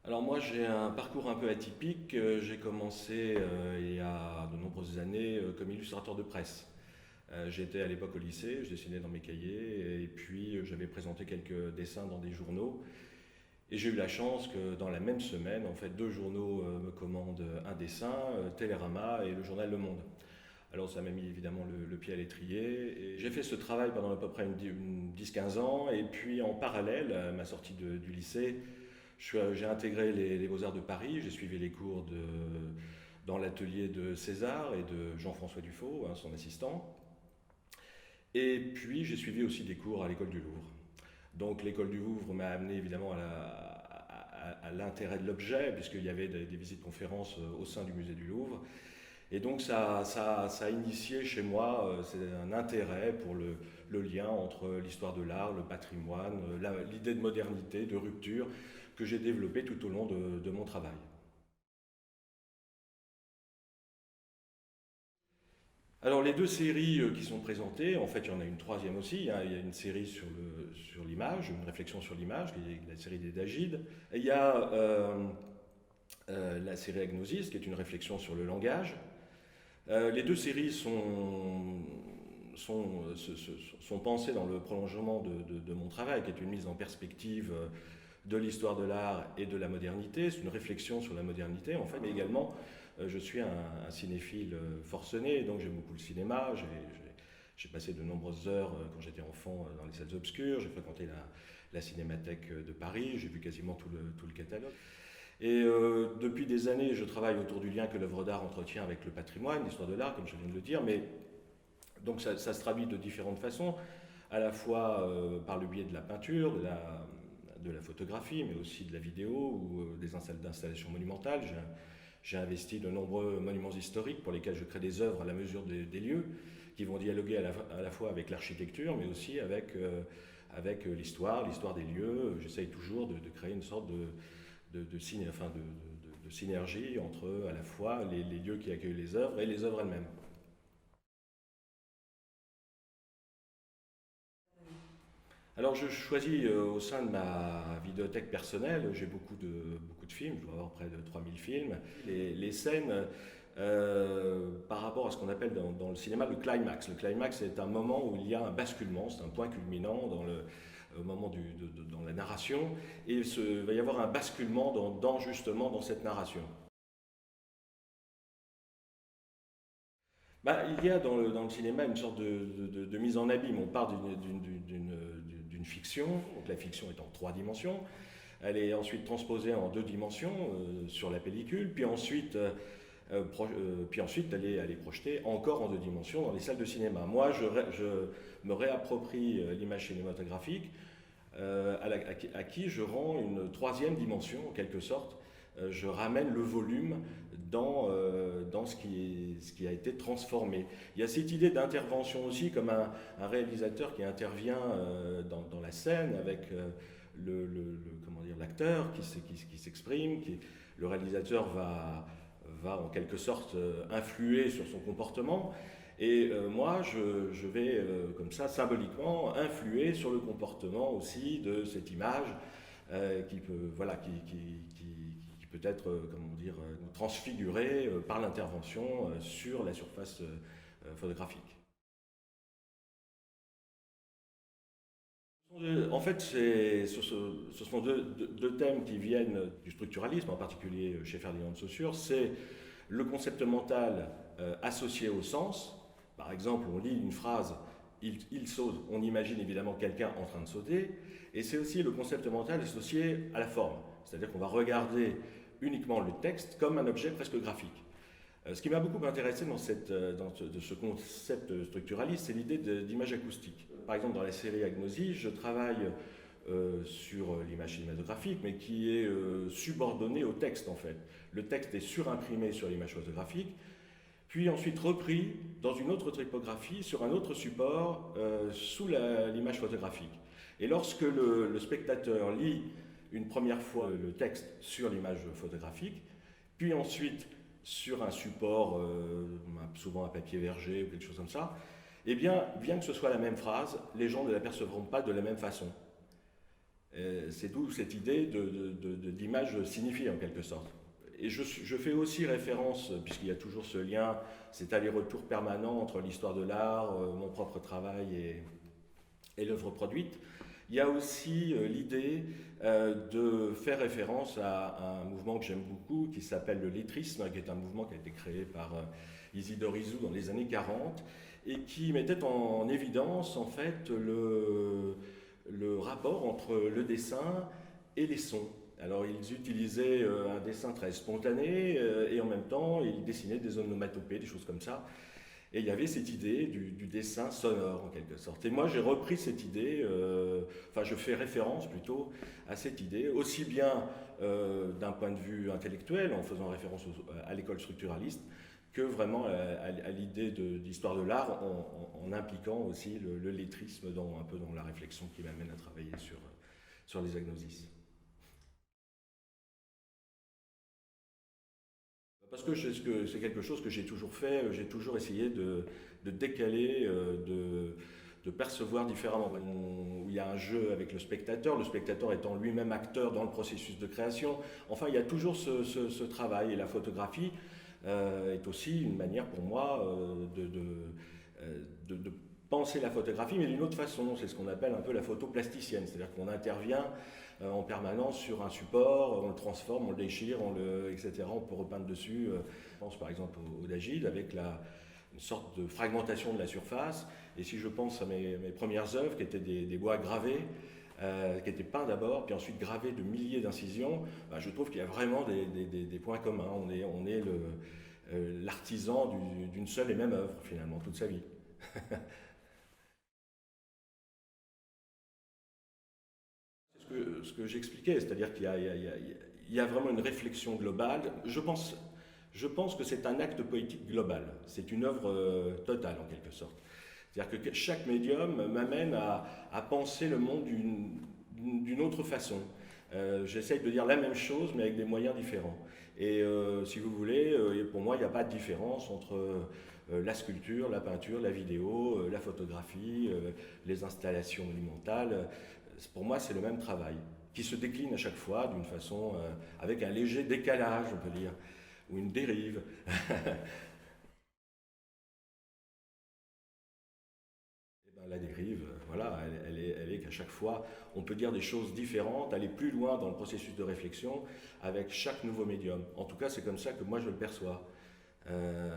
Alors moi j'ai un parcours un peu atypique. J'ai commencé il y a de nombreuses années comme illustrateur de presse. J'étais à l'époque au lycée, je dessinais dans mes cahiers et puis j'avais présenté quelques dessins dans des journaux. Et j'ai eu la chance que dans la même semaine, en fait, deux journaux me commandent un dessin, Télérama et le journal Le Monde. Alors ça m'a mis évidemment le pied à l'étrier. Et j'ai fait ce travail pendant à peu près une 10-15 ans. Et puis en parallèle, à ma sortie du lycée, j'ai intégré les Beaux-Arts de Paris. J'ai suivi les cours dans l'atelier de César et de Jean-François Dufaux, hein, son assistant. Et puis j'ai suivi aussi des cours à l'école du Louvre. Donc l'école du Louvre m'a amené évidemment à l'intérêt de l'objet, puisqu'il y avait des visites conférences au sein du musée du Louvre. Et donc ça a initié chez moi c'est un intérêt pour le lien entre l'histoire de l'art, le patrimoine, l'idée de modernité, de rupture que j'ai développé tout au long de mon travail. Alors les deux séries qui sont présentées, en fait il y en a une troisième aussi, hein. Il y a une série sur l'image, une réflexion sur l'image, qui est la série des Dagides. Et il y a la série Agnosis, qui est une réflexion sur le langage. Les deux séries sont pensées dans le prolongement de mon travail, qui est une mise en perspective de l'histoire de l'art et de la modernité. C'est une réflexion sur la modernité, en fait, mais également, je suis un cinéphile forcené, donc j'aime beaucoup le cinéma. J'ai passé de nombreuses heures quand j'étais enfant dans les salles obscures. J'ai fréquenté la Cinémathèque de Paris, j'ai vu quasiment tout le catalogue. Et depuis des années, je travaille autour du lien que l'œuvre d'art entretient avec le patrimoine, l'histoire de l'art, comme je viens de le dire, mais donc ça se traduit de différentes façons, à la fois par le biais de la peinture, de la photographie, mais aussi de la vidéo ou d'installations monumentales. J'ai investi de nombreux monuments historiques pour lesquels je crée des œuvres à la mesure des lieux, qui vont dialoguer à la fois avec l'architecture, mais aussi avec l'histoire des lieux. J'essaye toujours de créer une sorte de synergie entre à la fois les lieux qui accueillent les œuvres et les œuvres elles-mêmes. Alors je choisis au sein de ma vidéothèque personnelle, j'ai beaucoup de films, je dois avoir près de 3000 films. Les scènes par rapport à ce qu'on appelle dans le cinéma le climax. Le climax c'est un moment où il y a un basculement, c'est un point culminant au moment dans la narration, et il va y avoir un basculement justement dans cette narration. Bah, il y a dans le cinéma une sorte de mise en abîme. On part d'une fiction, donc la fiction est en trois dimensions. Elle est ensuite transposée en deux dimensions sur la pellicule, puis ensuite elle est projetée encore en deux dimensions dans les salles de cinéma. Moi, je me réapproprie l'image cinématographique à qui je rends une troisième dimension en quelque sorte. Je ramène le volume dans ce qui a été transformé. Il y a cette idée d'intervention aussi, comme un réalisateur qui intervient dans la scène avec comment dire, l'acteur qui s'exprime, le réalisateur va en quelque sorte influer sur son comportement. Et moi, je vais comme ça, symboliquement, influer sur le comportement aussi de cette image qui peut, voilà, qui peut être, comment dire, transfigurée par l'intervention sur la surface photographique. En fait, ce sont deux thèmes qui viennent du structuralisme, en particulier chez Ferdinand de Saussure. C'est le concept mental associé au sens. Par exemple, on lit une phrase, il saute, on imagine évidemment quelqu'un en train de sauter. Et c'est aussi le concept mental associé à la forme. C'est-à-dire qu'on va regarder uniquement le texte comme un objet presque graphique. Ce qui m'a beaucoup intéressé de ce concept structuraliste, c'est l'idée d'image acoustique. Par exemple, dans la série Agnosie, je travaille sur l'image cinématographique, mais qui est subordonnée au texte en fait. Le texte est surimprimé sur l'image photographique, puis ensuite repris dans une autre typographie sur un autre support sous l'image photographique. Et lorsque le spectateur lit une première fois le texte sur l'image photographique, puis ensuite sur un support, souvent un papier verger ou quelque chose comme ça, bien que ce soit la même phrase, les gens ne l'apercevront pas de la même façon. c'est d'où cette idée d'image signifiée en quelque sorte. Et je fais aussi référence, puisqu'il y a toujours ce lien, cet aller-retour permanent entre l'histoire de l'art, mon propre travail et l'œuvre produite. Il y a aussi l'idée de faire référence à un mouvement que j'aime beaucoup, qui s'appelle le lettrisme, qui est un mouvement qui a été créé par Isidore Isou dans les années 40, et qui mettait en évidence en fait le rapport entre le dessin et les sons. Alors ils utilisaient un dessin très spontané et en même temps ils dessinaient des onomatopées, des choses comme ça. Et il y avait cette idée du dessin sonore en quelque sorte. Et moi j'ai repris cette idée, enfin je fais référence plutôt à cette idée, aussi bien d'un point de vue intellectuel en faisant référence à l'école structuraliste, que vraiment à l'idée d'histoire de l'art en impliquant aussi le lettrisme un peu dans la réflexion qui m'amène à travailler sur les agnosis. Parce que c'est quelque chose que j'ai toujours fait, j'ai toujours essayé de décaler, de percevoir différemment. Où il y a un jeu avec le spectateur étant lui-même acteur dans le processus de création. Enfin, il y a toujours ce travail. Et la photographie est aussi une manière pour moi de penser la photographie, mais d'une autre façon. C'est ce qu'on appelle un peu la photo plasticienne. C'est-à-dire qu'on intervient en permanence sur un support, on le transforme, on le déchire, etc. On peut repeindre dessus. Je pense par exemple au David avec une sorte de fragmentation de la surface. Et si je pense à mes premières œuvres qui étaient des bois gravés, qui étaient peints d'abord, puis ensuite gravés de milliers d'incisions, ben, je trouve qu'il y a vraiment des points communs. On est l'artisan d'une seule et même œuvre finalement, toute sa vie. Ce que j'expliquais, c'est-à-dire qu'il y a vraiment une réflexion globale. Je pense que c'est un acte poétique global. C'est une œuvre totale en quelque sorte. C'est-à-dire que chaque médium m'amène à penser le monde d'une autre façon. J'essaye de dire la même chose mais avec des moyens différents. Et si vous voulez, pour moi, il n'y a pas de différence entre la sculpture, la peinture, la vidéo, la photographie, les installations monumentales. Pour moi, c'est le même travail, qui se décline à chaque fois d'une façon, avec un léger décalage, on peut dire, ou une dérive. Et ben, la dérive, voilà, elle est qu'à chaque fois, on peut dire des choses différentes, aller plus loin dans le processus de réflexion avec chaque nouveau médium. En tout cas, c'est comme ça que moi je le perçois. Euh,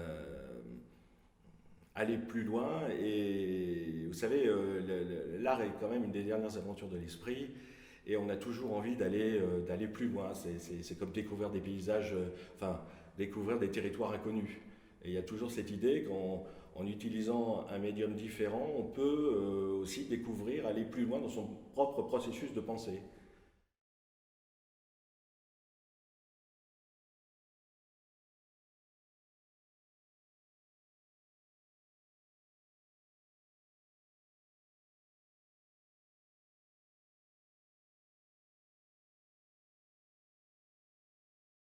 Aller plus loin, et vous savez, l'art est quand même une des dernières aventures de l'esprit, et on a toujours envie d'aller plus loin. C'est comme découvrir des paysages, enfin, découvrir des territoires inconnus. Et il y a toujours cette idée qu'en utilisant un médium différent, on peut aussi découvrir, aller plus loin dans son propre processus de pensée.